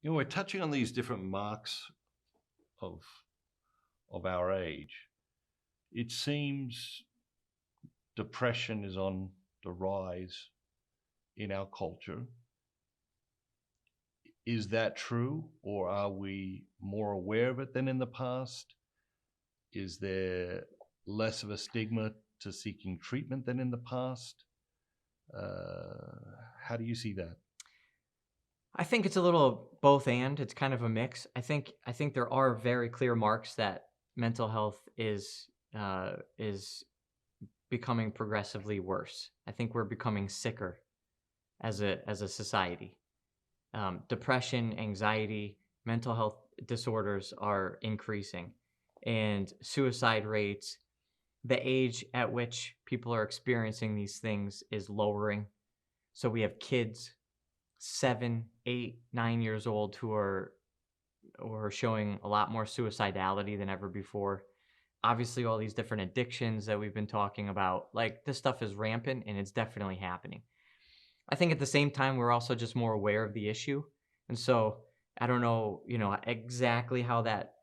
We're touching on these different marks of our age. It seems depression is on the rise in our culture. Is that true, or are we more aware of it than in the past? Is there less of a stigma to seeking treatment than in the past? How do you see that? I think it's a little both and. It's kind of a mix. I think there are very clear marks that mental health is becoming progressively worse. I think we're becoming sicker as a society. Depression, anxiety, mental health disorders are increasing, and suicide rates, the age at which people are experiencing these things is lowering. So we have kids 7, 8, 9 years old who are showing a lot more suicidality than ever before. Obviously, all these different addictions that we've been talking about, like this stuff is rampant and it's definitely happening. I think at the same time, we're also just more aware of the issue. And so I don't know, exactly how that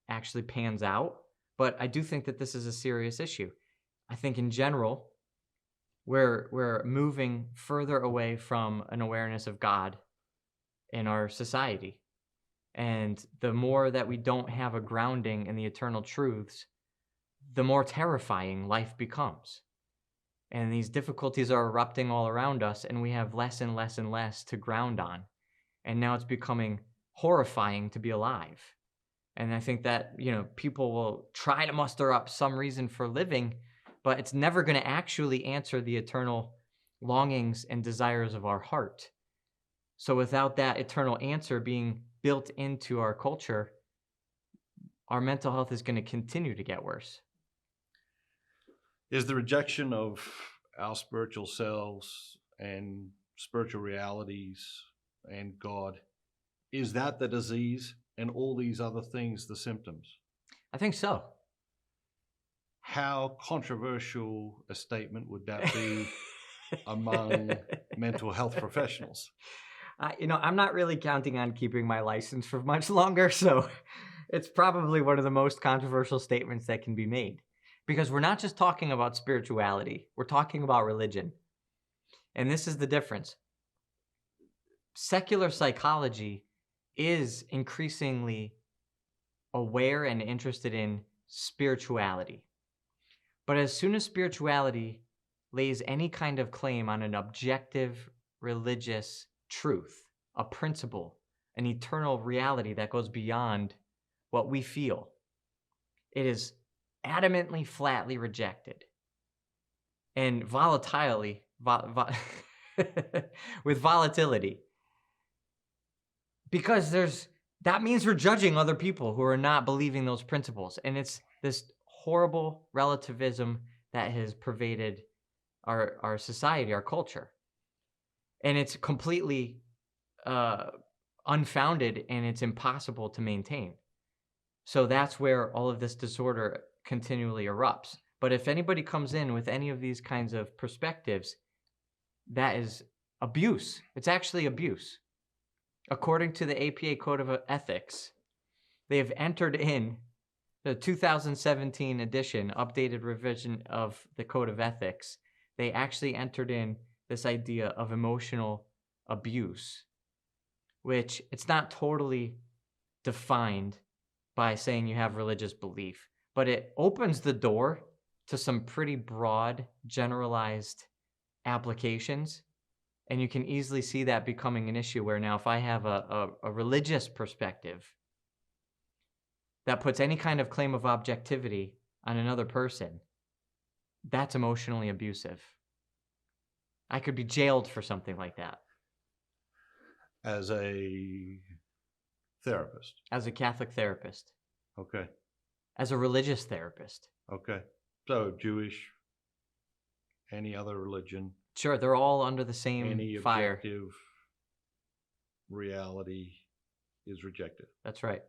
actually pans out, but I do think that this is a serious issue. I think in general, we're moving further away from an awareness of God in our society. And the more that we don't have a grounding in the eternal truths, the more terrifying life becomes. And these difficulties are erupting all around us, and we have less and less and less to ground on. And now it's becoming horrifying to be alive. And I think that, people will try to muster up some reason for living, but it's never going to actually answer the eternal longings and desires of our heart. So without that eternal answer being built into our culture, our mental health is going to continue to get worse. Is the rejection of our spiritual selves and spiritual realities and God, is that the disease and all these other things the symptoms? I think so. How controversial a statement would that be among mental health professionals? I'm not really counting on keeping my license for much longer, so it's probably one of the most controversial statements that can be made. Because we're not just talking about spirituality, we're talking about religion. And this is the difference. Secular psychology is increasingly aware and interested in spirituality. But as soon as spirituality lays any kind of claim on an objective religious truth, a principle, an eternal reality that goes beyond what we feel, it is adamantly, flatly rejected. And with volatility, because that means we're judging other people who are not believing those principles. And it's this horrible relativism that has pervaded our society, our culture. And it's completely unfounded, and it's impossible to maintain. So that's where all of this disorder continually erupts. But if anybody comes in with any of these kinds of perspectives, that is abuse. It's actually abuse. According to the APA Code of Ethics, they have entered in the 2017 edition, updated revision of the Code of Ethics. They actually entered in this idea of emotional abuse, which it's not totally defined by saying you have religious belief, but it opens the door to some pretty broad, generalized applications. And you can easily see that becoming an issue where now if I have a religious perspective that puts any kind of claim of objectivity on another person, that's emotionally abusive. I could be jailed for something like that. As a therapist? As a Catholic therapist. Okay. As a religious therapist. Okay. So Jewish, any other religion. Sure, they're all under the same fire. Any objective reality is rejected. That's right.